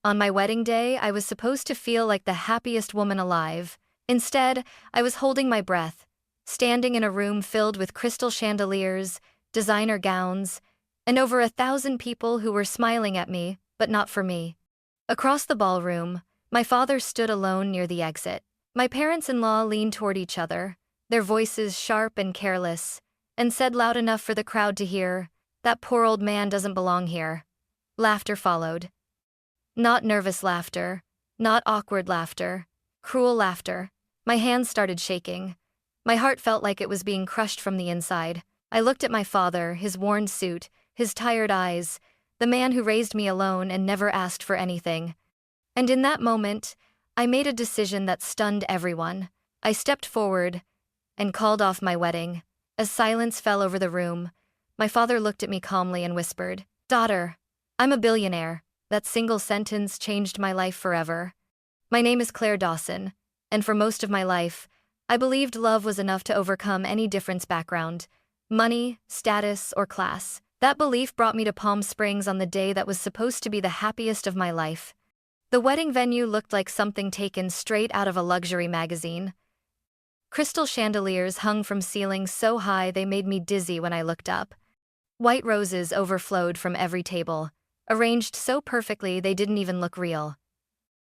On my wedding day, I was supposed to feel like the happiest woman alive. Instead, I was holding my breath, standing in a room filled with crystal chandeliers, designer gowns, and over 1,000 people who were smiling at me, but not for me. Across the ballroom, my father stood alone near the exit. My parents-in-law leaned toward each other, their voices sharp and careless, and said loud enough for the crowd to hear, "That poor old man doesn't belong here." Laughter followed. Not nervous laughter, not awkward laughter, cruel laughter. My hands started shaking. My heart felt like it was being crushed from the inside. I looked at my father, his worn suit, his tired eyes, the man who raised me alone and never asked for anything. And in that moment, I made a decision that stunned everyone. I stepped forward and called off my wedding. As silence fell over the room, my father looked at me calmly and whispered, "Daughter, I'm a billionaire." That single sentence changed my life forever. My name is Claire Dawson, and for most of my life, I believed love was enough to overcome any difference background, money, status, or class. That belief brought me to Palm Springs on the day that was supposed to be the happiest of my life. The wedding venue looked like something taken straight out of a luxury magazine. Crystal chandeliers hung from ceilings so high they made me dizzy when I looked up. White roses overflowed from every table, arranged so perfectly they didn't even look real.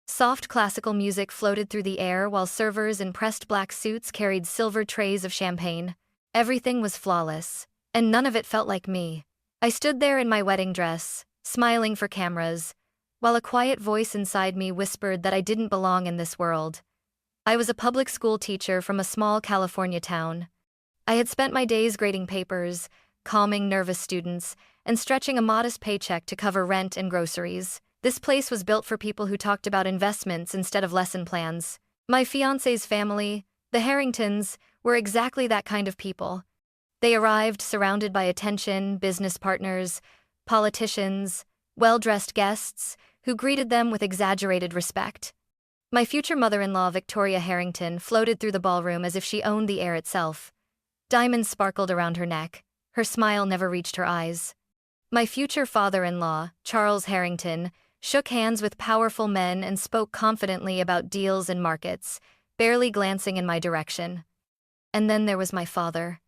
Soft classical music floated through the air while servers in pressed black suits carried silver trays of champagne. Everything was flawless, and none of it felt like me. I stood there in my wedding dress, smiling for cameras, while a quiet voice inside me whispered that I didn't belong in this world. I was a public school teacher from a small California town. I had spent my days grading papers, calming nervous students, and stretching a modest paycheck to cover rent and groceries. This place was built for people who talked about investments instead of lesson plans. My fiancé's family, the Harringtons, were exactly that kind of people. They arrived surrounded by attention, business partners, politicians, well-dressed guests, who greeted them with exaggerated respect. My future mother-in-law, Victoria Harrington, floated through the ballroom as if she owned the air itself. Diamonds sparkled around her neck. Her smile never reached her eyes. My future father-in-law, Charles Harrington, shook hands with powerful men and spoke confidently about deals and markets, barely glancing in my direction. And then there was my father.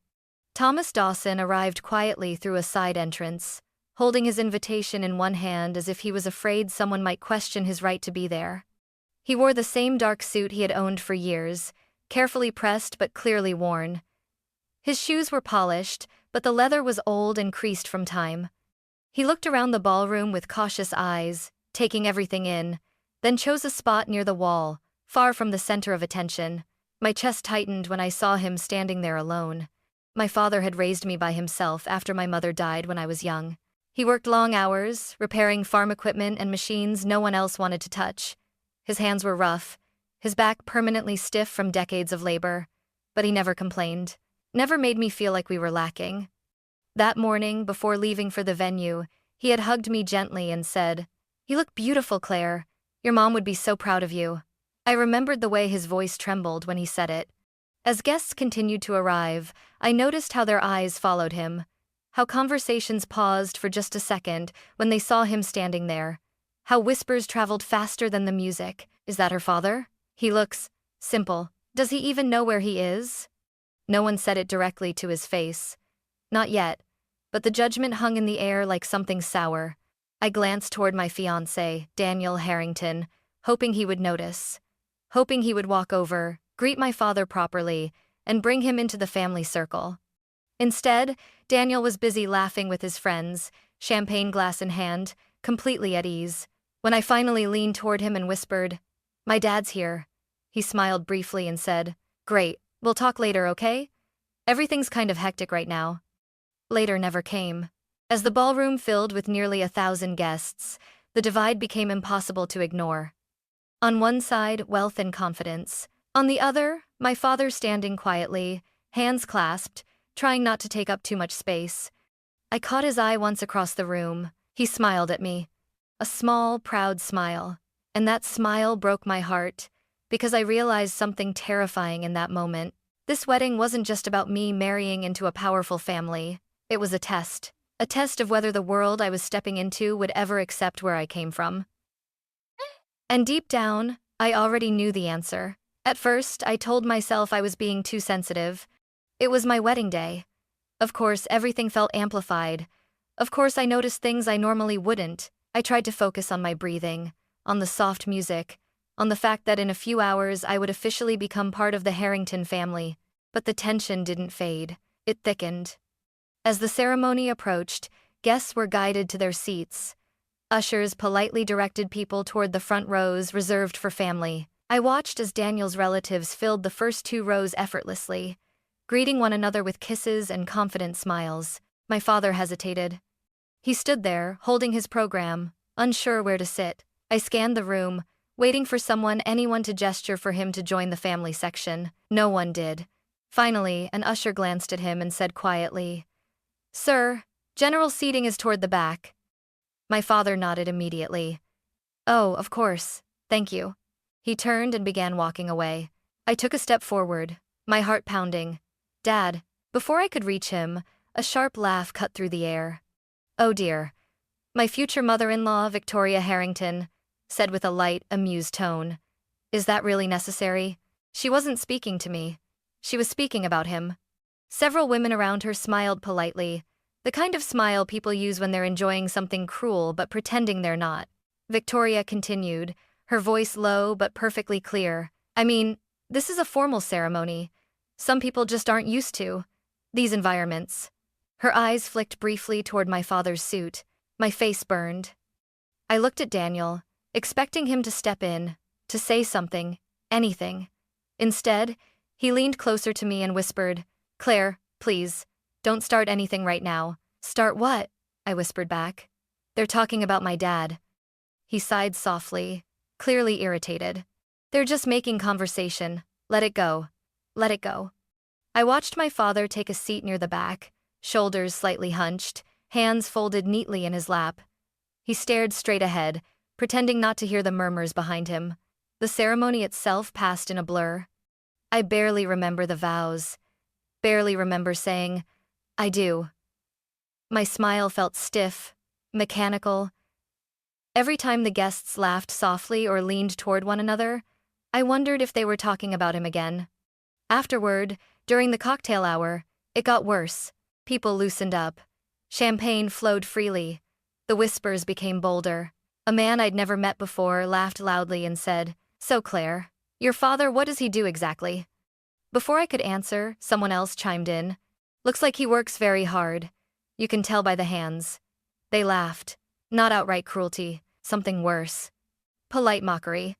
Thomas Dawson arrived quietly through a side entrance, holding his invitation in one hand as if he was afraid someone might question his right to be there. He wore the same dark suit he had owned for years, carefully pressed but clearly worn. His shoes were polished, but the leather was old and creased from time. He looked around the ballroom with cautious eyes, taking everything in, then chose a spot near the wall, far from the center of attention. My chest tightened when I saw him standing there alone. My father had raised me by himself after my mother died when I was young. He worked long hours, repairing farm equipment and machines no one else wanted to touch. His hands were rough, his back permanently stiff from decades of labor, but he never complained, never made me feel like we were lacking. That morning, before leaving for the venue, he had hugged me gently and said, "You look beautiful, Claire. Your mom would be so proud of you." I remembered the way his voice trembled when he said it. As guests continued to arrive, I noticed how their eyes followed him, how conversations paused for just a second when they saw him standing there, how whispers traveled faster than the music. "Is that her father? He looks simple. Does he even know where he is?" No one said it directly to his face. Not yet, but the judgment hung in the air like something sour. I glanced toward my fiancé, Daniel Harrington, hoping he would notice, hoping he would walk over, greet my father properly, and bring him into the family circle. Instead, Daniel was busy laughing with his friends, champagne glass in hand, completely at ease. When I finally leaned toward him and whispered, "My dad's here," he smiled briefly and said, "Great, we'll talk later, okay? Everything's kind of hectic right now." Later never came. As the ballroom filled with nearly 1,000 guests, the divide became impossible to ignore. On one side, wealth and confidence. On the other, my father standing quietly, hands clasped, trying not to take up too much space. I caught his eye once across the room. He smiled at me. A small, proud smile. And that smile broke my heart, because I realized something terrifying in that moment. This wedding wasn't just about me marrying into a powerful family. It was a test of whether the world I was stepping into would ever accept where I came from. And deep down, I already knew the answer. At first, I told myself I was being too sensitive. It was my wedding day. Of course, everything felt amplified. Of course, I noticed things I normally wouldn't. I tried to focus on my breathing, on the soft music, on the fact that in a few hours I would officially become part of the Harrington family. But the tension didn't fade. It thickened. As the ceremony approached, guests were guided to their seats. Ushers politely directed people toward the front rows reserved for family. I watched as Daniel's relatives filled the first 2 rows effortlessly, greeting one another with kisses and confident smiles. My father hesitated. He stood there, holding his program, unsure where to sit. I scanned the room, waiting for anyone to gesture for him to join the family section. No one did. Finally, an usher glanced at him and said quietly, "Sir, general seating is toward the back." My father nodded immediately. "Oh, of course, thank you." He turned and began walking away. I took a step forward, my heart pounding. "Dad." Before I could reach him, a sharp laugh cut through the air. "Oh dear. My future mother-in-law, Victoria Harrington," said with a light, amused tone. "Is that really necessary?" She wasn't speaking to me. She was speaking about him. Several women around her smiled politely, the kind of smile people use when they're enjoying something cruel but pretending they're not. Victoria continued, her voice low but perfectly clear. "I mean, this is a formal ceremony. Some people just aren't used to these environments." Her eyes flicked briefly toward my father's suit. My face burned. I looked at Daniel, expecting him to step in, to say something, anything. Instead, he leaned closer to me and whispered, "Claire, please, don't start anything right now." "Start what?" I whispered back. "They're talking about my dad." He sighed softly, clearly irritated. "They're just making conversation. Let it go. Let it go." I watched my father take a seat near the back, shoulders slightly hunched, hands folded neatly in his lap. He stared straight ahead, pretending not to hear the murmurs behind him. The ceremony itself passed in a blur. I barely remember the vows, barely remember saying, "I do." My smile felt stiff, mechanical. Every time the guests laughed softly or leaned toward one another, I wondered if they were talking about him again. Afterward, during the cocktail hour, it got worse. People loosened up. Champagne flowed freely. The whispers became bolder. A man I'd never met before laughed loudly and said, "So Claire, your father, what does he do exactly?" Before I could answer, someone else chimed in. "Looks like he works very hard. You can tell by the hands." They laughed. Not outright cruelty, something worse. Polite mockery.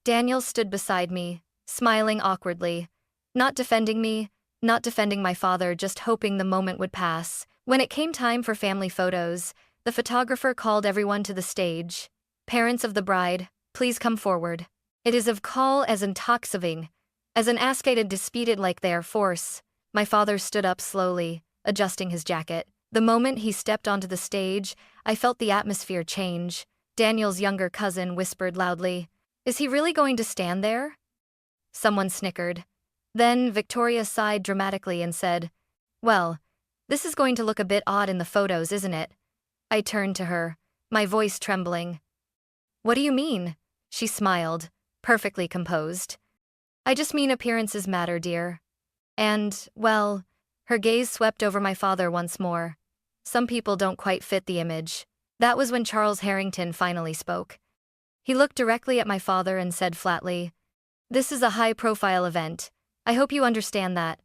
Daniel stood beside me, smiling awkwardly. Not defending me, not defending my father, just hoping the moment would pass. When it came time for family photos, the photographer called everyone to the stage. "Parents of the bride, please come forward. It is of call as intoxicating, as an ascated disputed like their force." My father stood up slowly, adjusting his jacket. The moment he stepped onto the stage, I felt the atmosphere change. Daniel's younger cousin whispered loudly, "Is he really going to stand there?" Someone snickered. Then Victoria sighed dramatically and said, "Well, this is going to look a bit odd in the photos, isn't it?" I turned to her, my voice trembling. "What do you mean?" She smiled, perfectly composed. "I just mean appearances matter, dear. And, well," her gaze swept over my father once more. "Some people don't quite fit the image." That was when Charles Harrington finally spoke. He looked directly at my father and said flatly, "This is a high-profile event. I hope you understand that."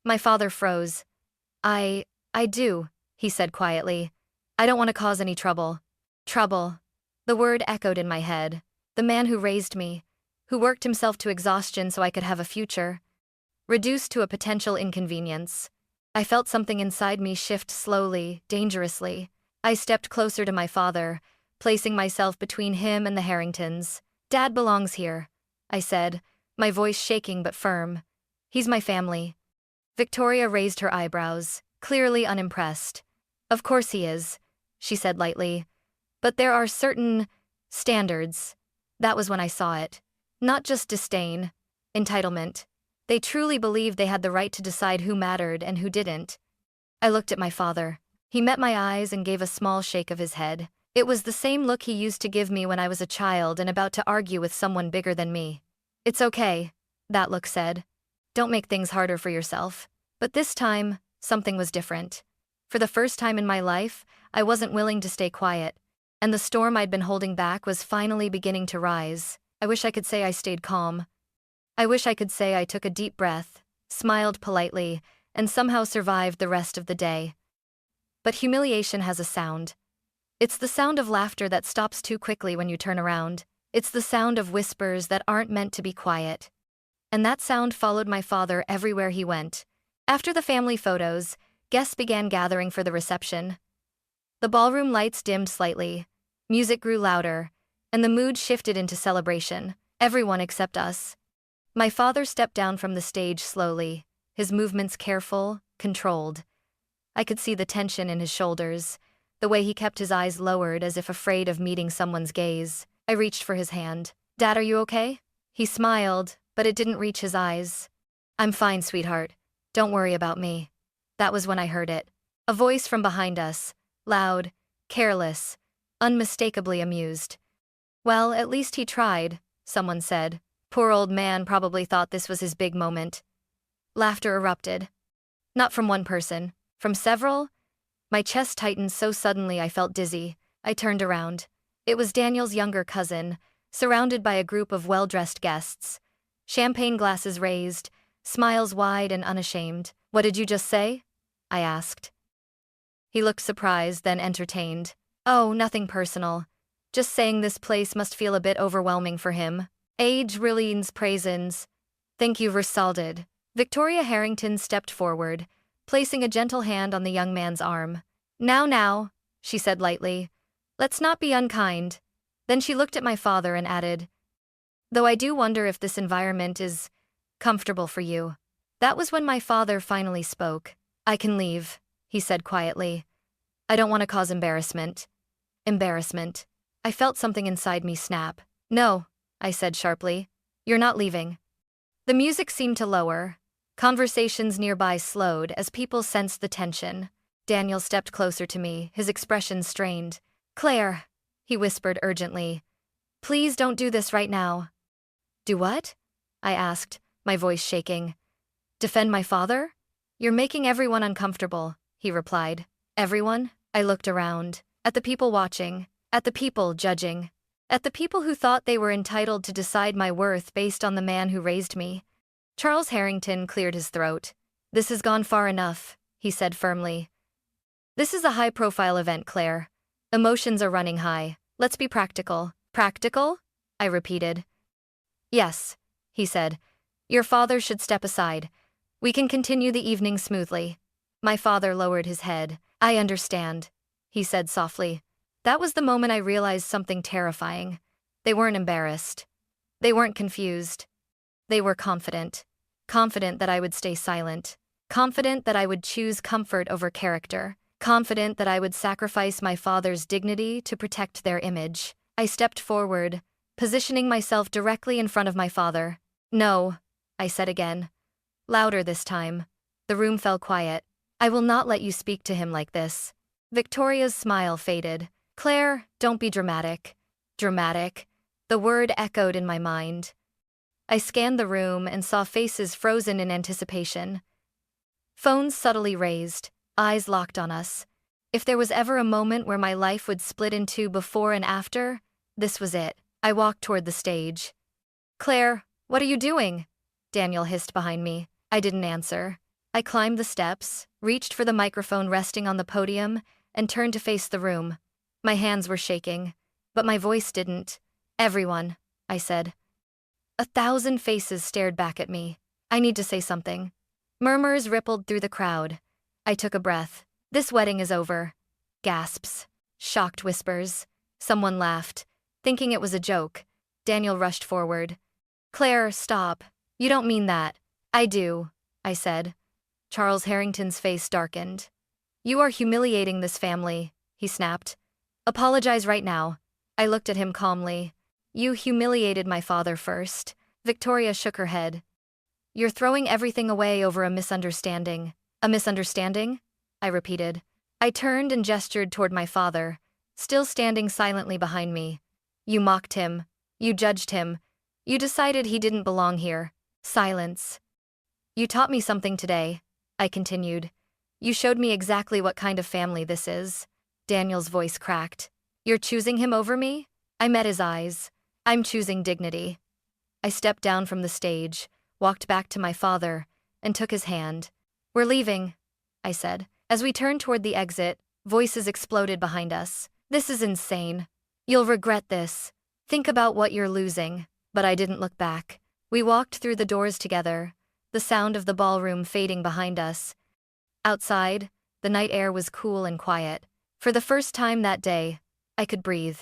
My father froze. I do," he said quietly. "I don't want to cause any trouble." Trouble. The word echoed in my head. The man who raised me, who worked himself to exhaustion so I could have a future, reduced to a potential inconvenience. I felt something inside me shift slowly, dangerously. I stepped closer to my father, placing myself between him and the Harringtons. "Dad belongs here," I said, my voice shaking but firm. "He's my family." Victoria raised her eyebrows, clearly unimpressed. "Of course he is," she said lightly. "But there are certain standards." That was when I saw it. Not just disdain, entitlement. They truly believed they had the right to decide who mattered and who didn't. I looked at my father. He met my eyes and gave a small shake of his head. It was the same look he used to give me when I was a child and about to argue with someone bigger than me. "It's okay," that look said. "Don't make things harder for yourself." But this time, something was different. For the first time in my life, I wasn't willing to stay quiet, and the storm I'd been holding back was finally beginning to rise. I wish I could say I stayed calm. I wish I could say I took a deep breath, smiled politely, and somehow survived the rest of the day. But humiliation has a sound. It's the sound of laughter that stops too quickly when you turn around. It's the sound of whispers that aren't meant to be quiet. And that sound followed my father everywhere he went. After the family photos, guests began gathering for the reception. The ballroom lights dimmed slightly, music grew louder, and the mood shifted into celebration. Everyone except us. My father stepped down from the stage slowly, his movements careful, controlled. I could see the tension in his shoulders, the way he kept his eyes lowered as if afraid of meeting someone's gaze. I reached for his hand. "Dad, are you okay?" He smiled, but it didn't reach his eyes. "I'm fine, sweetheart. Don't worry about me." That was when I heard it. A voice from behind us, loud, careless, unmistakably amused. "Well, at least he tried," someone said. Poor old man probably thought this was his big moment. Laughter erupted. Not from one person, from several. My chest tightened so suddenly I felt dizzy. I turned around. It was Daniel's younger cousin, surrounded by a group of well-dressed guests. Champagne glasses raised, smiles wide and unashamed. "What did you just say?" I asked. He looked surprised, then entertained. "Oh, nothing personal. Just saying this place must feel a bit overwhelming for him. Age Rilleens Praisins. Thank you Versalted." Victoria Harrington stepped forward, placing a gentle hand on the young man's arm. Now, she said lightly. "Let's not be unkind." Then she looked at my father and added, "Though I do wonder if this environment is comfortable for you." That was when my father finally spoke. "I can leave," he said quietly. "I don't want to cause embarrassment." Embarrassment. I felt something inside me snap. "No," I said sharply. "You're not leaving." The music seemed to lower. Conversations nearby slowed as people sensed the tension. Daniel stepped closer to me, his expression strained. "Claire," he whispered urgently. "Please don't do this right now." "Do what?" I asked, my voice shaking. "Defend my father?" "You're making everyone uncomfortable," he replied. "Everyone?" I looked around. At the people watching. At the people judging. At the people who thought they were entitled to decide my worth based on the man who raised me. Charles Harrington cleared his throat. "This has gone far enough," he said firmly. "This is a high-profile event, Claire. Emotions are running high. Let's be practical." "Practical?" I repeated. "Yes," he said. "Your father should step aside. We can continue the evening smoothly." My father lowered his head. "I understand," he said softly. That was the moment I realized something terrifying. They weren't embarrassed. They weren't confused. They were confident. Confident that I would stay silent. Confident that I would choose comfort over character. Confident that I would sacrifice my father's dignity to protect their image. I stepped forward, positioning myself directly in front of my father. "No," I said again. Louder this time. The room fell quiet. "I will not let you speak to him like this." Victoria's smile faded. "Claire, don't be dramatic." Dramatic. The word echoed in my mind. I scanned the room and saw faces frozen in anticipation. Phones subtly raised, eyes locked on us. If there was ever a moment where my life would split in two before and after, this was it. I walked toward the stage. "Claire, what are you doing?" Daniel hissed behind me. I didn't answer. I climbed the steps, reached for the microphone resting on the podium, and turned to face the room. My hands were shaking, but my voice didn't. "Everyone," I said. 1,000 faces stared back at me. "I need to say something." Murmurs rippled through the crowd. I took a breath. "This wedding is over." Gasps. Shocked whispers. Someone laughed, thinking it was a joke. Daniel rushed forward. "Claire, stop. You don't mean that." "I do," I said. Charles Harrington's face darkened. "You are humiliating this family," he snapped. "Apologize right now." I looked at him calmly. "You humiliated my father first." Victoria shook her head. "You're throwing everything away over a misunderstanding." "A misunderstanding?" I repeated. I turned and gestured toward my father, still standing silently behind me. You mocked him. You judged him. You decided he didn't belong here. Silence. You taught me something today, I continued. You showed me exactly what kind of family this is. Daniel's voice cracked. You're choosing him over me? I met his eyes. I'm choosing dignity. I stepped down from the stage, walked back to my father, and took his hand. We're leaving, I said. As we turned toward the exit, voices exploded behind us. This is insane. You'll regret this. Think about what you're losing. But I didn't look back. We walked through the doors together, the sound of the ballroom fading behind us. Outside, the night air was cool and quiet. For the first time that day, I could breathe.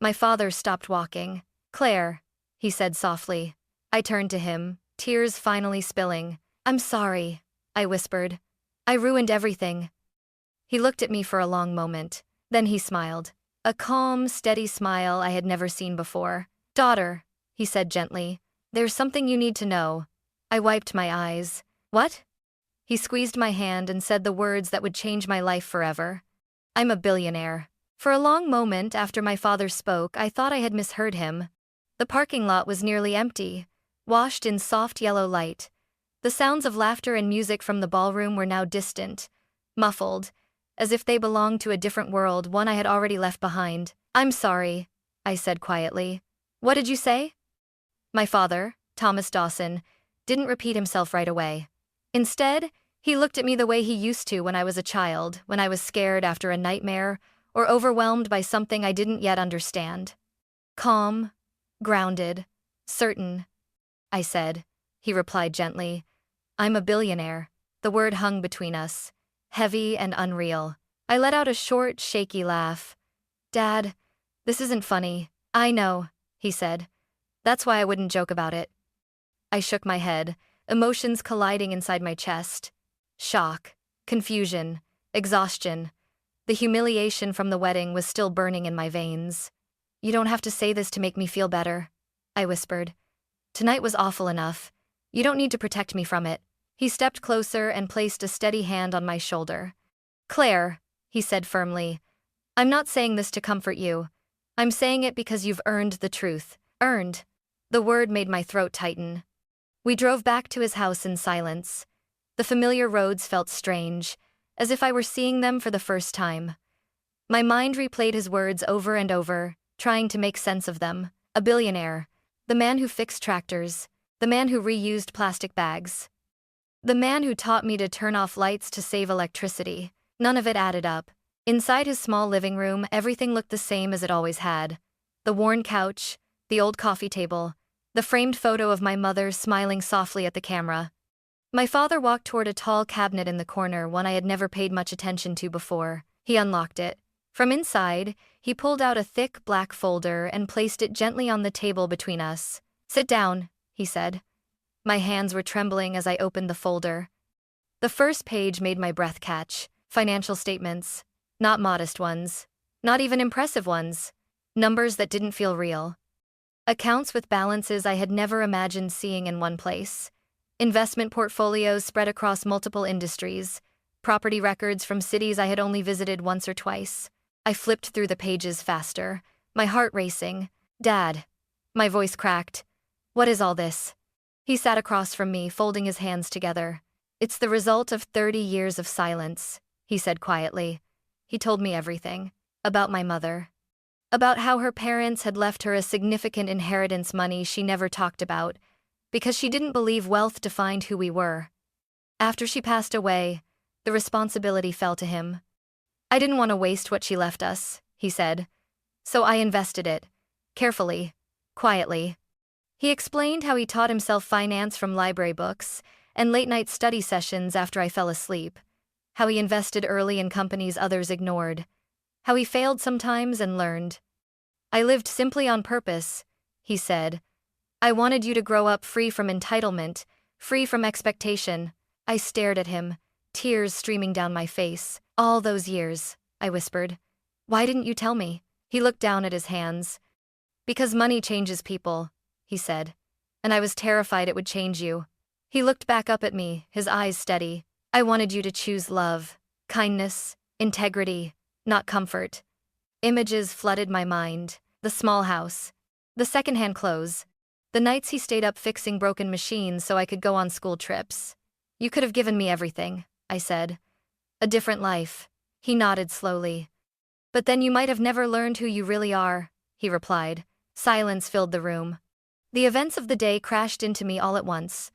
My father stopped walking. Claire, he said softly. I turned to him, tears finally spilling. I'm sorry, I whispered. I ruined everything. He looked at me for a long moment. Then he smiled. A calm, steady smile I had never seen before. Daughter, he said gently, there's something you need to know. I wiped my eyes. What? He squeezed my hand and said the words that would change my life forever. I'm a billionaire. For a long moment after my father spoke, I thought I had misheard him. The parking lot was nearly empty, washed in soft yellow light. The sounds of laughter and music from the ballroom were now distant, muffled, as if they belonged to a different world, one I had already left behind. I'm sorry, I said quietly. What did you say? My father, Thomas Dawson, didn't repeat himself right away. Instead, he looked at me the way he used to when I was a child, when I was scared after a nightmare or overwhelmed by something I didn't yet understand. Calm, grounded, certain, I said. He replied gently. I'm a billionaire. The word hung between us, heavy and unreal. I let out a short, shaky laugh. Dad, this isn't funny. I know, he said. That's why I wouldn't joke about it. I shook my head, emotions colliding inside my chest. Shock, confusion, exhaustion. The humiliation from the wedding was still burning in my veins. You don't have to say this to make me feel better, I whispered. Tonight was awful enough. You don't need to protect me from it. He stepped closer and placed a steady hand on my shoulder. Claire, he said firmly, I'm not saying this to comfort you. I'm saying it because you've earned the truth. Earned. The word made my throat tighten. We drove back to his house in silence. The familiar roads felt strange, as if I were seeing them for the first time. My mind replayed his words over and over, trying to make sense of them. A billionaire. The man who fixed tractors. The man who reused plastic bags. The man who taught me to turn off lights to save electricity. None of it added up. Inside his small living room, everything looked the same as it always had. The worn couch, the old coffee table, the framed photo of my mother smiling softly at the camera. My father walked toward a tall cabinet in the corner, one I had never paid much attention to before. He unlocked it. From inside, he pulled out a thick black folder and placed it gently on the table between us. Sit down, he said. My hands were trembling as I opened the folder. The first page made my breath catch. Financial statements. Not modest ones. Not even impressive ones. Numbers that didn't feel real. Accounts with balances I had never imagined seeing in one place. Investment portfolios spread across multiple industries. Property records from cities I had only visited once or twice. I flipped through the pages faster, my heart racing. Dad. My voice cracked. What is all this? He sat across from me, folding his hands together. It's the result of 30 years of silence, he said quietly. He told me everything. About my mother. About how her parents had left her a significant inheritance money she never talked about, because she didn't believe wealth defined who we were. After she passed away, the responsibility fell to him. I didn't want to waste what she left us, he said. So I invested it. Carefully. Quietly. He explained how he taught himself finance from library books and late-night study sessions after I fell asleep. How he invested early in companies others ignored. How he failed sometimes and learned. I lived simply on purpose, he said. I wanted you to grow up free from entitlement, free from expectation. I stared at him, tears streaming down my face. All those years, I whispered. Why didn't you tell me? He looked down at his hands. Because money changes people, he said. And I was terrified it would change you. He looked back up at me, his eyes steady. I wanted you to choose love, kindness, integrity, not comfort. Images flooded my mind. The small house. The secondhand clothes. The nights he stayed up fixing broken machines so I could go on school trips. You could have given me everything, I said. A different life. He nodded slowly. But then you might have never learned who you really are, he replied. Silence filled the room. The events of the day crashed into me all at once.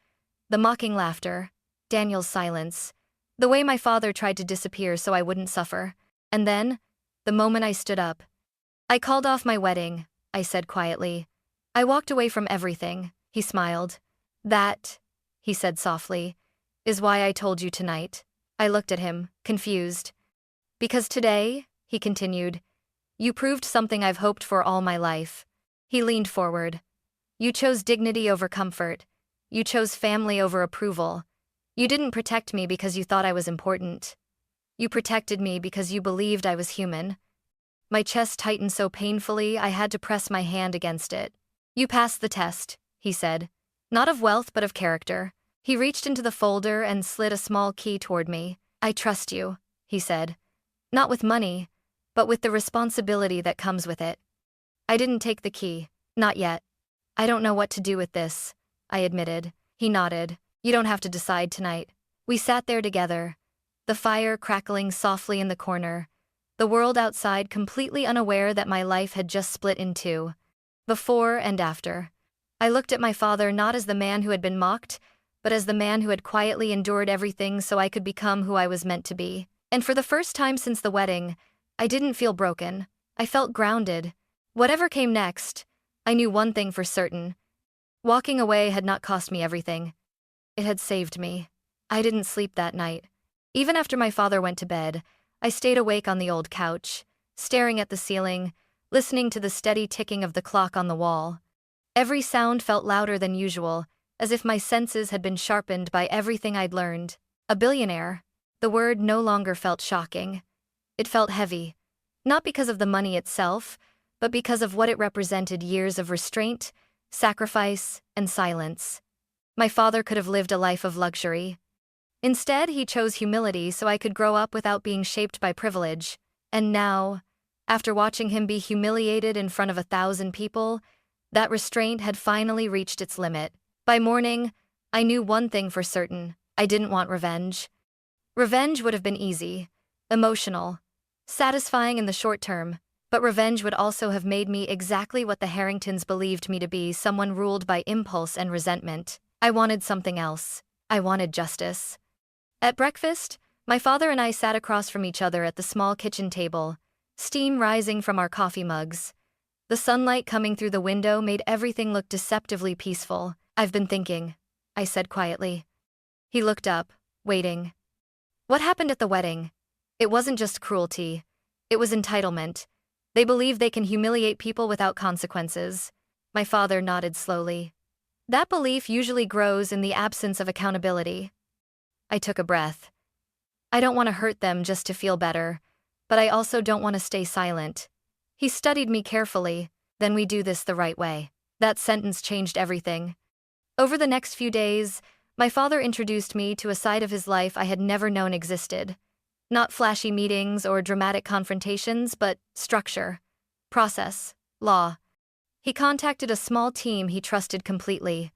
The mocking laughter. Daniel's silence. The way my father tried to disappear so I wouldn't suffer. And then, the moment I stood up. I called off my wedding, I said quietly. I walked away from everything, he smiled. That, he said softly, is why I told you tonight. I looked at him, confused. Because today, he continued, you proved something I've hoped for all my life. He leaned forward. You chose dignity over comfort. You chose family over approval. You didn't protect me because you thought I was important. You protected me because you believed I was human. My chest tightened so painfully I had to press my hand against it. You passed the test, he said. Not of wealth but of character. He reached into the folder and slid a small key toward me. I trust you, he said. Not with money, but with the responsibility that comes with it. I didn't take the key, not yet. I don't know what to do with this, I admitted. He nodded. You don't have to decide tonight. We sat there together, the fire crackling softly in the corner, the world outside completely unaware that my life had just split in two. Before and after. I looked at my father not as the man who had been mocked, but as the man who had quietly endured everything so I could become who I was meant to be. And for the first time since the wedding, I didn't feel broken. I felt grounded. Whatever came next, I knew one thing for certain. Walking away had not cost me everything. It had saved me. I didn't sleep that night. Even after my father went to bed, I stayed awake on the old couch, staring at the ceiling, listening to the steady ticking of the clock on the wall. Every sound felt louder than usual, as if my senses had been sharpened by everything I'd learned. A billionaire. The word no longer felt shocking. It felt heavy. Not because of the money itself, but because of what it represented: years of restraint, sacrifice, and silence. My father could have lived a life of luxury. Instead, he chose humility so I could grow up without being shaped by privilege. And now, after watching him be humiliated in front of 1,000 people, that restraint had finally reached its limit. By morning, I knew one thing for certain: I didn't want revenge. Revenge would have been easy, emotional, satisfying in the short term, but revenge would also have made me exactly what the Harringtons believed me to be: someone ruled by impulse and resentment. I wanted something else. I wanted justice. At breakfast, my father and I sat across from each other at the small kitchen table, steam rising from our coffee mugs. The sunlight coming through the window made everything look deceptively peaceful. I've been thinking, I said quietly. He looked up, waiting. What happened at the wedding? It wasn't just cruelty. It was entitlement. They believe they can humiliate people without consequences. My father nodded slowly. That belief usually grows in the absence of accountability. I took a breath. I don't want to hurt them just to feel better, but I also don't want to stay silent. He studied me carefully. Then we do this the right way. That sentence changed everything. Over the next few days, my father introduced me to a side of his life I had never known existed. Not flashy meetings or dramatic confrontations, but structure, process, law. He contacted a small team he trusted completely: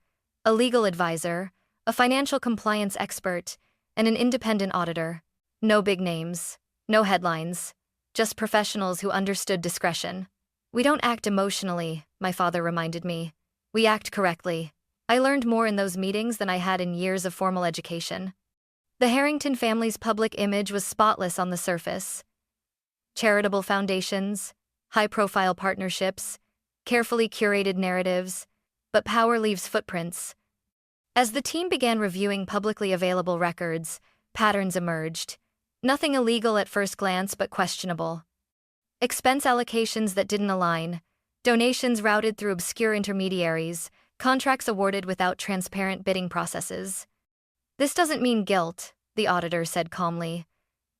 a legal advisor, a financial compliance expert, and an independent auditor. No big names, no headlines, just professionals who understood discretion. We don't act emotionally, my father reminded me. We act correctly. I learned more in those meetings than I had in years of formal education. The Harrington family's public image was spotless on the surface. Charitable foundations, high-profile partnerships, carefully curated narratives, but power leaves footprints. As the team began reviewing publicly available records, patterns emerged. Nothing illegal at first glance, but questionable. Expense allocations that didn't align, donations routed through obscure intermediaries, contracts awarded without transparent bidding processes. This doesn't mean guilt, the auditor said calmly.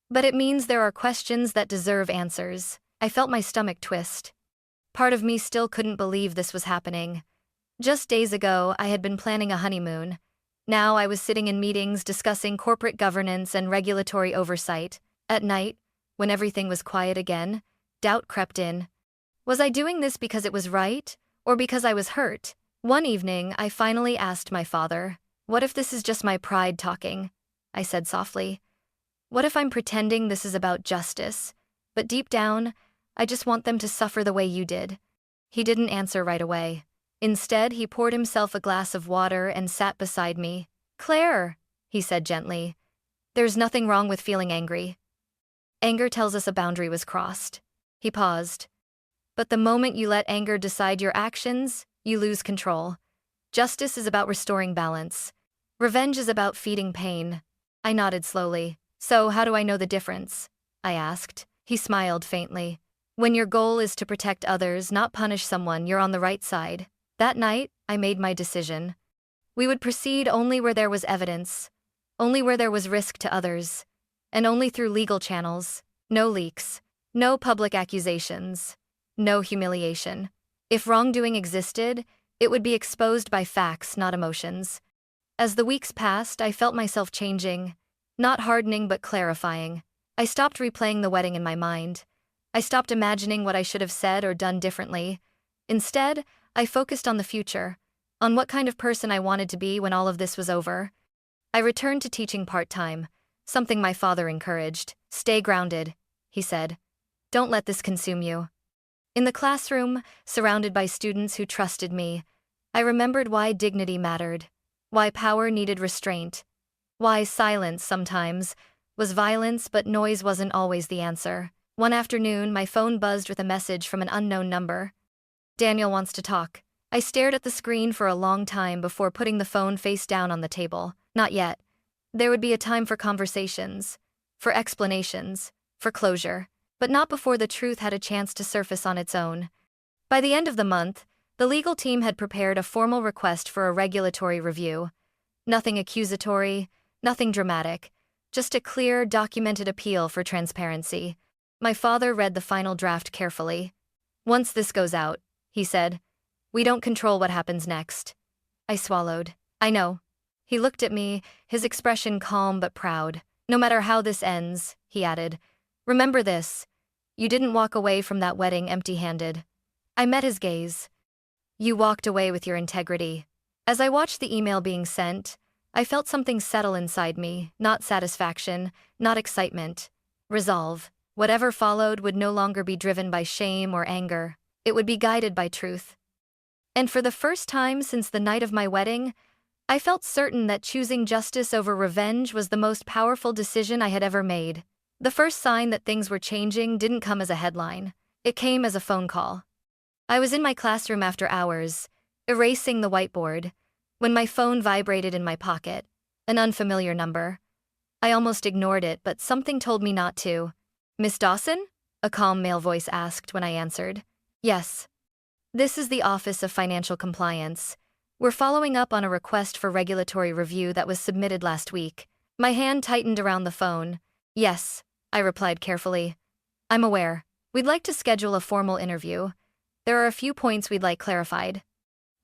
But it means there are questions that deserve answers. I felt my stomach twist. Part of me still couldn't believe this was happening. Just days ago, I had been planning a honeymoon. Now I was sitting in meetings discussing corporate governance and regulatory oversight. At night, when everything was quiet again, Doubt crept in. Was I doing this because it was right, or because I was hurt? One evening, I finally asked my father, "What if this is just my pride talking?" I said softly. "What if I'm pretending this is about justice, but deep down, I just want them to suffer the way you did?" He didn't answer right away. Instead, he poured himself a glass of water and sat beside me. "Claire," he said gently, "there's nothing wrong with feeling angry. Anger tells us a boundary was crossed." He paused. "But the moment you let anger decide your actions, you lose control. Justice is about restoring balance. Revenge is about feeding pain." I nodded slowly. "So how do I know the difference?" I asked. He smiled faintly. "When your goal is to protect others, not punish someone, you're on the right side." That night, I made my decision. We would proceed only where there was evidence, only where there was risk to others, and only through legal channels. No leaks, no public accusations, no humiliation. If wrongdoing existed, it would be exposed by facts, not emotions. As the weeks passed, I felt myself changing, not hardening but clarifying. I stopped replaying the wedding in my mind. I stopped imagining what I should have said or done differently. Instead, I focused on the future, on what kind of person I wanted to be when all of this was over. I returned to teaching part-time, something my father encouraged. "Stay grounded," he said. "Don't let this consume you." In the classroom, surrounded by students who trusted me, I remembered why dignity mattered, why power needed restraint, why silence sometimes was violence but noise wasn't always the answer. One afternoon, my phone buzzed with a message from an unknown number. "Daniel wants to talk." I stared at the screen for a long time before putting the phone face down on the table. Not yet. There would be a time for conversations, for explanations, for closure, but not before the truth had a chance to surface on its own. By the end of the month, the legal team had prepared a formal request for a regulatory review. Nothing accusatory, nothing dramatic, just a clear, documented appeal for transparency. My father read the final draft carefully. "Once this goes out," he said, "we don't control what happens next." I swallowed. "I know." He looked at me, his expression calm but proud. "No matter how this ends," he added, "remember this. You didn't walk away from that wedding empty-handed." I met his gaze. "You walked away with your integrity." As I watched the email being sent, I felt something settle inside me, not satisfaction, not excitement. Resolve. Whatever followed would no longer be driven by shame or anger. It would be guided by truth. And for the first time since the night of my wedding, I felt certain that choosing justice over revenge was the most powerful decision I had ever made. The first sign that things were changing didn't come as a headline. It came as a phone call. I was in my classroom after hours, erasing the whiteboard, when my phone vibrated in my pocket, an unfamiliar number. I almost ignored it, but something told me not to. "Miss Dawson?" a calm male voice asked when I answered. "Yes. This is the Office of Financial Compliance. We're following up on a request for regulatory review that was submitted last week." My hand tightened around the phone. "Yes," I replied carefully. "I'm aware. We'd like to schedule a formal interview. There are a few points we'd like clarified."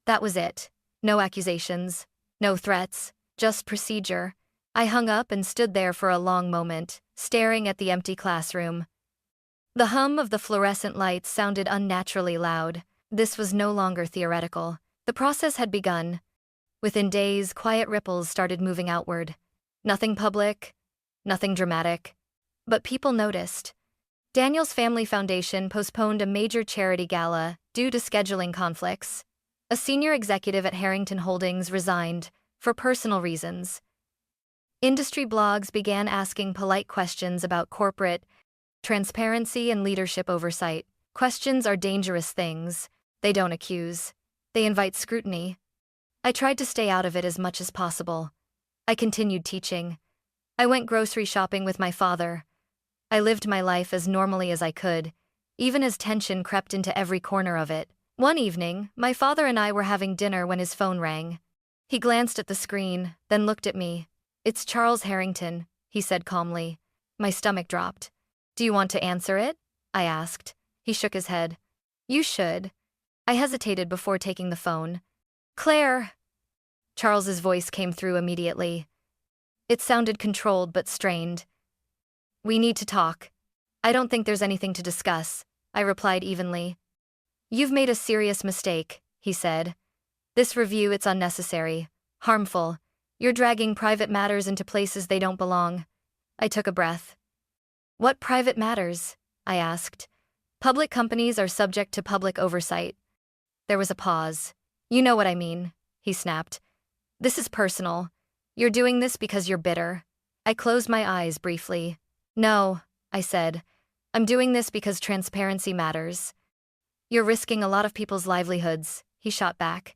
That was it. No accusations, no threats, just procedure. I hung up and stood there for a long moment, staring at the empty classroom. The hum of the fluorescent lights sounded unnaturally loud. This was no longer theoretical. The process had begun. Within days, quiet ripples started moving outward. Nothing public, nothing dramatic. But people noticed. Daniel's Family Foundation postponed a major charity gala due to scheduling conflicts. A senior executive at Harrington Holdings resigned, for personal reasons. Industry blogs began asking polite questions about corporate transparency and leadership oversight. Questions are dangerous things. They don't accuse. They invite scrutiny. I tried to stay out of it as much as possible. I continued teaching. I went grocery shopping with my father. I lived my life as normally as I could, even as tension crept into every corner of it. One evening, my father and I were having dinner when his phone rang. He glanced at the screen, then looked at me. "It's Charles Harrington," he said calmly. My stomach dropped. "Do you want to answer it?" I asked. He shook his head. "You should." I hesitated before taking the phone. "Claire." Charles's voice came through immediately. It sounded controlled but strained. "We need to talk." "I don't think there's anything to discuss," I replied evenly. You've made a serious mistake, he said. This review, it's unnecessary, harmful. You're dragging private matters into places they don't belong. I took a breath. What private matters? I asked. Public companies are subject to public oversight. There was a pause. You know what I mean, he snapped. This is personal. You're doing this because you're bitter. I closed my eyes briefly. No, I said. I'm doing this because transparency matters. You're risking a lot of people's livelihoods, he shot back.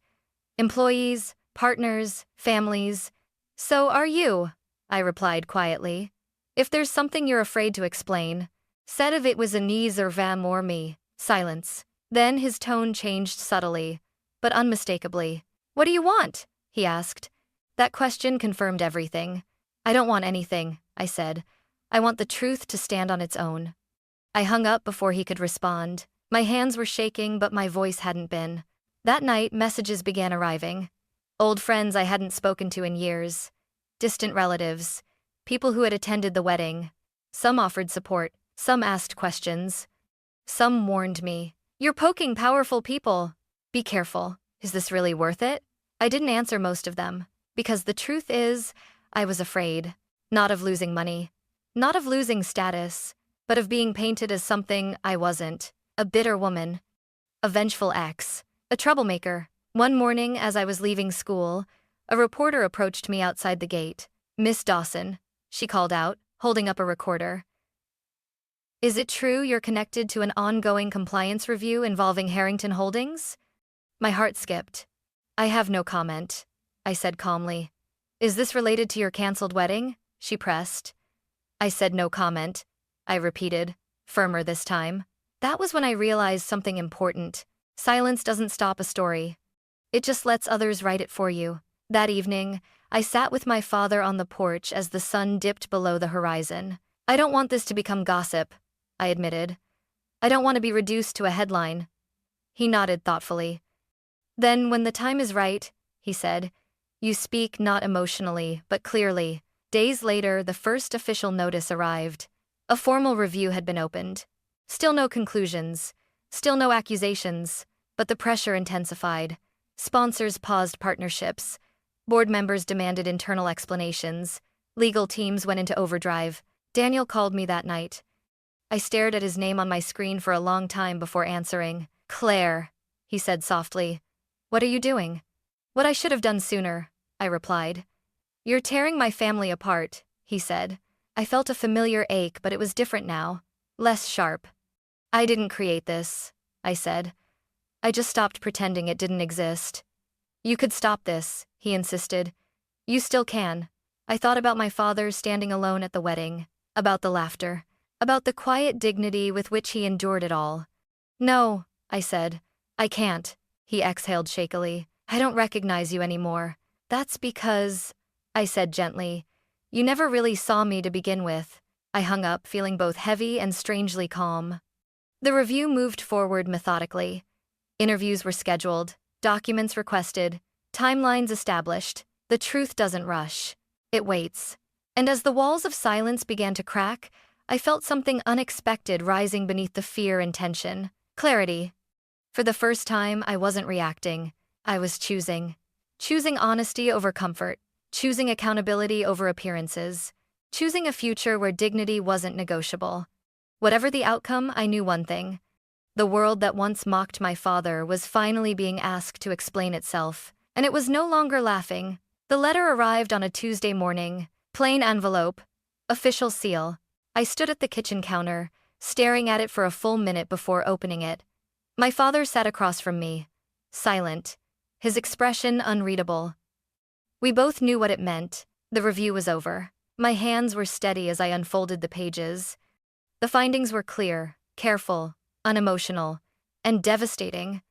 Employees, partners, families. So are you, I replied quietly. If there's something you're afraid to explain, said if it was Anise or Vam or me. Silence. Then his tone changed subtly, but unmistakably. What do you want? He asked. That question confirmed everything. I don't want anything, I said. I want the truth to stand on its own. I hung up before he could respond. My hands were shaking, but my voice hadn't been. That night, messages began arriving. Old friends I hadn't spoken to in years. Distant relatives. People who had attended the wedding. Some offered support. Some asked questions. Some warned me. You're poking powerful people. Be careful. Is this really worth it? I didn't answer most of them. Because the truth is, I was afraid. Not of losing money. Not of losing status. But of being painted as something I wasn't. A bitter woman. A vengeful ex. A troublemaker. One morning, as I was leaving school, a reporter approached me outside the gate. Miss Dawson, she called out, holding up a recorder. Is it true you're connected to an ongoing compliance review involving Harrington Holdings? My heart skipped. I have no comment, I said calmly. Is this related to your canceled wedding? She pressed. I said no comment, I repeated, firmer this time. That was when I realized something important. Silence doesn't stop a story. It just lets others write it for you. That evening, I sat with my father on the porch as the sun dipped below the horizon. I don't want this to become gossip, I admitted. I don't want to be reduced to a headline. He nodded thoughtfully. Then, when the time is right, he said, you speak not emotionally, but clearly. Days later, the first official notice arrived. A formal review had been opened. Still no conclusions. Still no accusations. But the pressure intensified. Sponsors paused partnerships. Board members demanded internal explanations. Legal teams went into overdrive. Daniel called me that night. I stared at his name on my screen for a long time before answering. Claire, he said softly. What are you doing? What I should have done sooner, I replied. You're tearing my family apart, he said. I felt a familiar ache, but it was different now. Less sharp. I didn't create this, I said. I just stopped pretending it didn't exist. You could stop this, he insisted. You still can. I thought about my father standing alone at the wedding, about the laughter, about the quiet dignity with which he endured it all. No, I said. I can't, he exhaled shakily. I don't recognize you anymore. That's because, I said gently, you never really saw me to begin with. I hung up, feeling both heavy and strangely calm. The review moved forward methodically. Interviews were scheduled, documents requested, timelines established. The truth doesn't rush. It waits. And as the walls of silence began to crack, I felt something unexpected rising beneath the fear and tension. Clarity. For the first time, I wasn't reacting. I was choosing. Choosing honesty over comfort. Choosing accountability over appearances. Choosing a future where dignity wasn't negotiable. Whatever the outcome, I knew one thing. The world that once mocked my father was finally being asked to explain itself. And it was no longer laughing. The letter arrived on a Tuesday morning. Plain envelope. Official seal. I stood at the kitchen counter, staring at it for a full minute before opening it. My father sat across from me. Silent. His expression unreadable. We both knew what it meant. The review was over. My hands were steady as I unfolded the pages. The findings were clear, careful, unemotional, and devastating.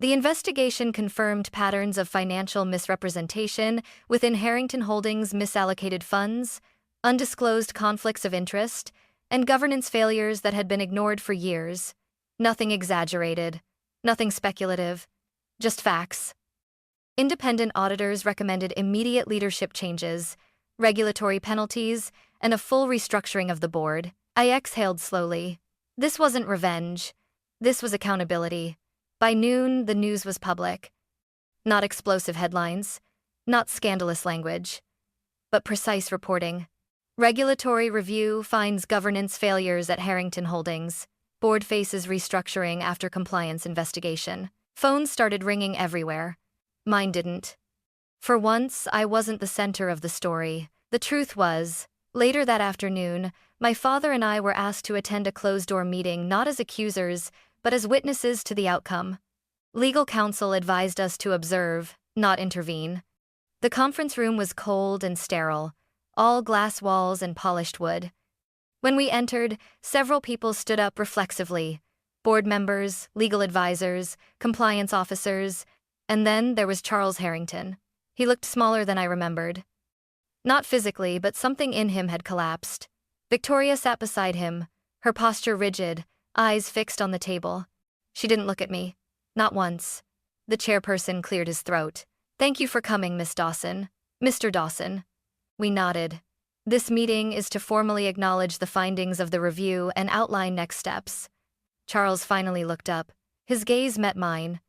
The investigation confirmed patterns of financial misrepresentation within Harrington Holdings' misallocated funds, undisclosed conflicts of interest, and governance failures that had been ignored for years. Nothing exaggerated, nothing speculative, just facts. Independent auditors recommended immediate leadership changes, regulatory penalties, and a full restructuring of the board. I exhaled slowly. This wasn't revenge. This was accountability. By noon, the news was public. Not explosive headlines, not scandalous language, but precise reporting. Regulatory review finds governance failures at Harrington Holdings. Board faces restructuring after compliance investigation. Phones started ringing everywhere. Mine didn't. For once, I wasn't the center of the story. The truth was, later that afternoon, my father and I were asked to attend a closed-door meeting not as accusers, but as witnesses to the outcome. Legal counsel advised us to observe, not intervene. The conference room was cold and sterile, all glass walls and polished wood. When we entered, several people stood up reflexively. Board members, legal advisors, compliance officers, and then there was Charles Harrington. He looked smaller than I remembered. Not physically, but something in him had collapsed. Victoria sat beside him, her posture rigid, eyes fixed on the table. She didn't look at me. Not once. The chairperson cleared his throat. "Thank you for coming, Miss Dawson. Mr. Dawson." We nodded. "This meeting is to formally acknowledge the findings of the review and outline next steps." Charles finally looked up. His gaze met mine.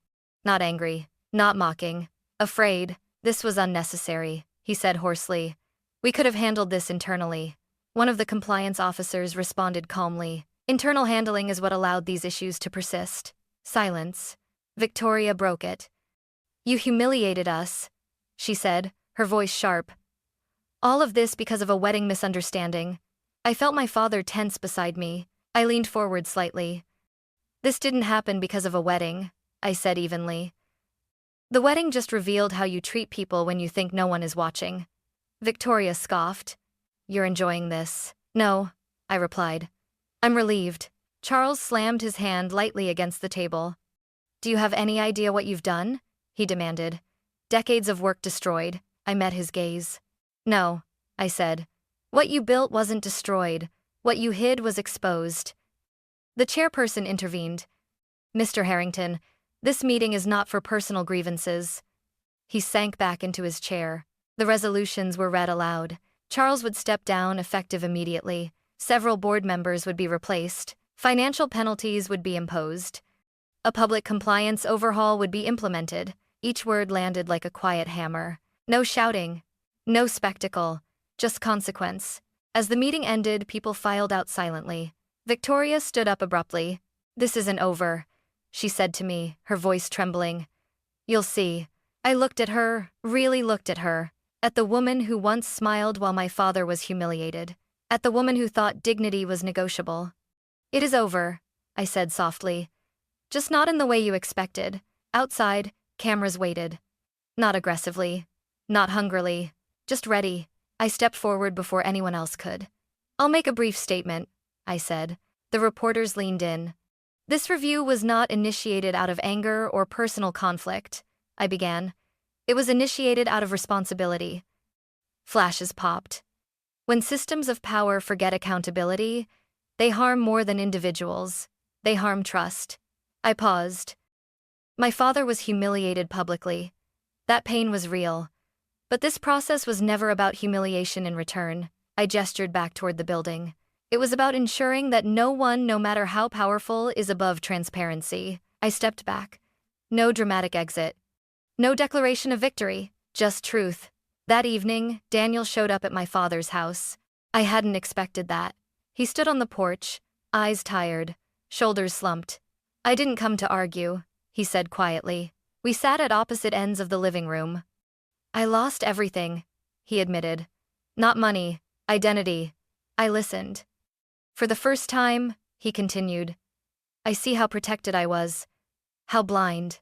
Not angry, not mocking, afraid. "This was unnecessary," he said hoarsely. "We could have handled this internally." One of the compliance officers responded calmly. "Internal handling is what allowed these issues to persist." Silence. Victoria broke it. "You humiliated us," she said, her voice sharp. "All of this because of a wedding misunderstanding." I felt my father tense beside me. I leaned forward slightly. "This didn't happen because of a wedding," I said evenly. "The wedding just revealed how you treat people when you think no one is watching." Victoria scoffed. "You're enjoying this." "No," I replied. "I'm relieved." Charles slammed his hand lightly against the table. "Do you have any idea what you've done?" he demanded. "Decades of work destroyed." I met his gaze. "No," I said. "What you built wasn't destroyed. What you hid was exposed." The chairperson intervened. "Mr. Harrington, this meeting is not for personal grievances." He sank back into his chair. The resolutions were read aloud. Charles would step down effective immediately. Several board members would be replaced. Financial penalties would be imposed. A public compliance overhaul would be implemented. Each word landed like a quiet hammer. No shouting. No spectacle. Just consequence. As the meeting ended, people filed out silently. Victoria stood up abruptly. "This isn't over," she said to me, her voice trembling. "You'll see." I looked at her, really looked at her. At the woman who once smiled while my father was humiliated. At the woman who thought dignity was negotiable. "It is over," I said softly. "Just not in the way you expected." Outside, cameras waited. Not aggressively. Not hungrily. Just ready. I stepped forward before anyone else could. "I'll make a brief statement," I said. The reporters leaned in. "This review was not initiated out of anger or personal conflict," I began. "It was initiated out of responsibility." Flashes popped. When systems of power forget accountability, they harm more than individuals. They harm trust. I paused. My father was humiliated publicly. That pain was real. But this process was never about humiliation in return. I gestured back toward the building. It was about ensuring that no one, no matter how powerful, is above transparency. I stepped back. No dramatic exit. No declaration of victory. Just truth. That evening, Daniel showed up at my father's house. I hadn't expected that. He stood on the porch, eyes tired, shoulders slumped. "I didn't come to argue," he said quietly. We sat at opposite ends of the living room. "I lost everything," he admitted. "Not money, identity." I listened. "For the first time," he continued, "I see how protected I was. How blind."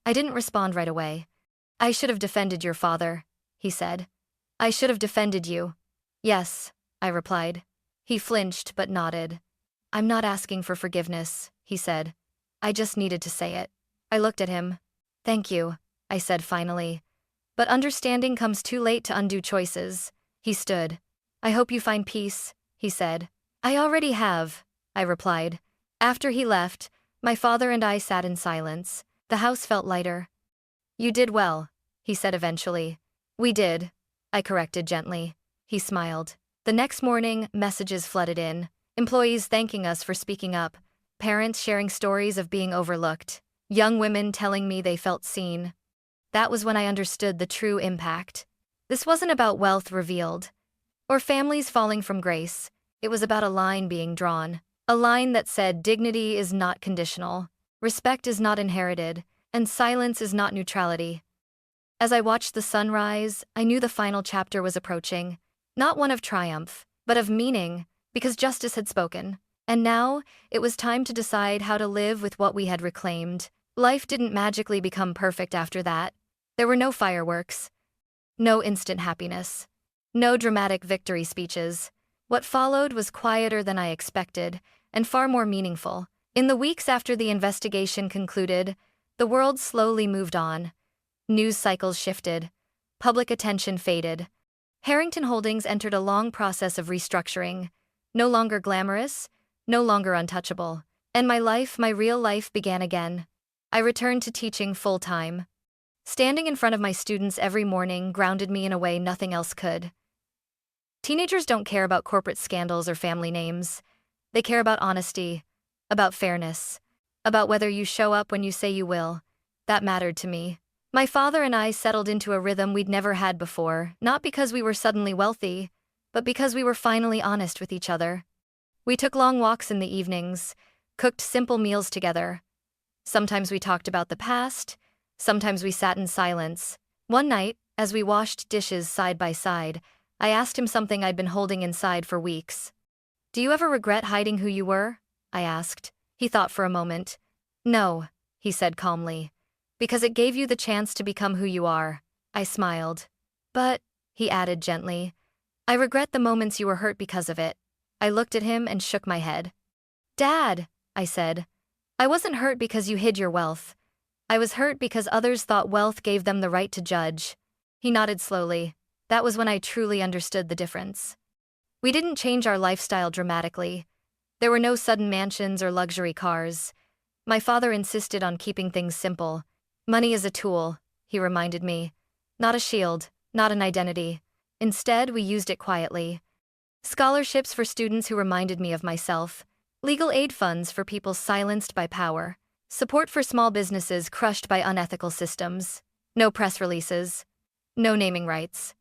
I didn't respond right away. "I should have defended your father," he said. "I should have defended you." "Yes," I replied. He flinched but nodded. "I'm not asking for forgiveness," he said. "I just needed to say it." I looked at him. "Thank you," I said finally. "But understanding comes too late to undo choices." He stood. "I hope you find peace," he said. "I already have," I replied. After he left, my father and I sat in silence. The house felt lighter. "You did well," he said eventually. "We did," I corrected gently. He smiled. The next morning, messages flooded in. Employees thanking us for speaking up, parents sharing stories of being overlooked, young women telling me they felt seen. That was when I understood the true impact. This wasn't about wealth revealed, or families falling from grace. It was about a line being drawn. A line that said dignity is not conditional, respect is not inherited, and silence is not neutrality. As I watched the sun rise, I knew the final chapter was approaching. Not one of triumph, but of meaning, because justice had spoken. And now, it was time to decide how to live with what we had reclaimed. Life didn't magically become perfect after that. There were no fireworks, no instant happiness, no dramatic victory speeches. What followed was quieter than I expected, and far more meaningful. In the weeks after the investigation concluded, the world slowly moved on. News cycles shifted. Public attention faded. Harrington Holdings entered a long process of restructuring. No longer glamorous, no longer untouchable. And my real life began again. I returned to teaching full-time. Standing in front of my students every morning grounded me in a way nothing else could. Teenagers don't care about corporate scandals or family names. They care about honesty, about fairness, about whether you show up when you say you will. That mattered to me. My father and I settled into a rhythm we'd never had before, not because we were suddenly wealthy, but because we were finally honest with each other. We took long walks in the evenings, cooked simple meals together. Sometimes we talked about the past, sometimes we sat in silence. One night, as we washed dishes side by side, I asked him something I'd been holding inside for weeks. "Do you ever regret hiding who you were?" I asked. He thought for a moment. "No," he said calmly, "because it gave you the chance to become who you are." I smiled. "But," he added gently, "I regret the moments you were hurt because of it." I looked at him and shook my head. "Dad," I said, "I wasn't hurt because you hid your wealth. I was hurt because others thought wealth gave them the right to judge." He nodded slowly. That was when I truly understood the difference. We didn't change our lifestyle dramatically. There were no sudden mansions or luxury cars. My father insisted on keeping things simple. Money is a tool, he reminded me. Not a shield, not an identity. Instead, we used it quietly. Scholarships for students who reminded me of myself. Legal aid funds for people silenced by power. Support for small businesses crushed by unethical systems. No press releases. No naming rights.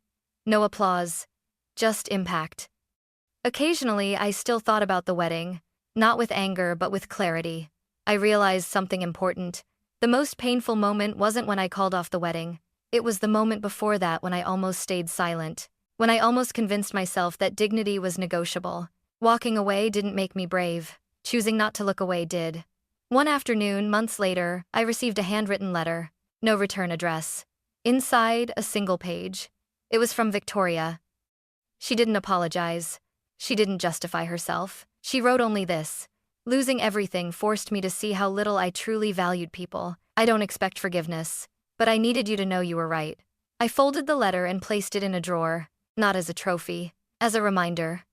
No applause. Just impact. Occasionally, I still thought about the wedding. Not with anger, but with clarity. I realized something important. The most painful moment wasn't when I called off the wedding. It was the moment before that when I almost stayed silent. When I almost convinced myself that dignity was negotiable. Walking away didn't make me brave. Choosing not to look away did. One afternoon, months later, I received a handwritten letter. No return address. Inside, a single page. It was from Victoria. She didn't apologize. She didn't justify herself. She wrote only this: "Losing everything forced me to see how little I truly valued people. I don't expect forgiveness, but I needed you to know you were right." I folded the letter and placed it in a drawer, not as a trophy, as a reminder.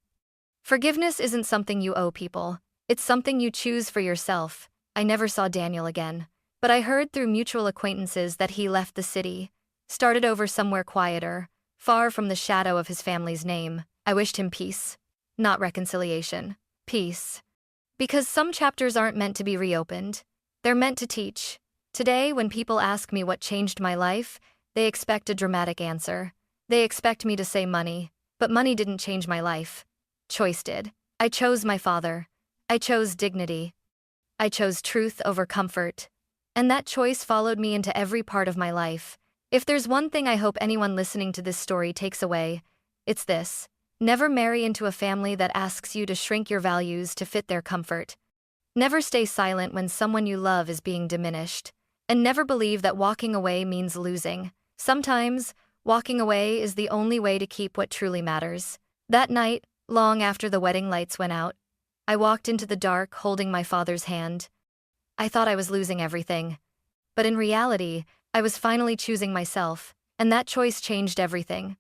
Forgiveness isn't something you owe people. It's something you choose for yourself. I never saw Daniel again, but I heard through mutual acquaintances that he left the city, started over somewhere quieter, far from the shadow of his family's name. I wished him peace, not reconciliation. Peace. Because some chapters aren't meant to be reopened. They're meant to teach. Today, when people ask me what changed my life, they expect a dramatic answer. They expect me to say money, but money didn't change my life. Choice did. I chose my father. I chose dignity. I chose truth over comfort. And that choice followed me into every part of my life. If there's one thing I hope anyone listening to this story takes away, it's this: never marry into a family that asks you to shrink your values to fit their comfort. Never stay silent when someone you love is being diminished. And never believe that walking away means losing. Sometimes, walking away is the only way to keep what truly matters. That night, long after the wedding lights went out, I walked into the dark holding my father's hand. I thought I was losing everything. But in reality, I was finally choosing myself, and that choice changed everything.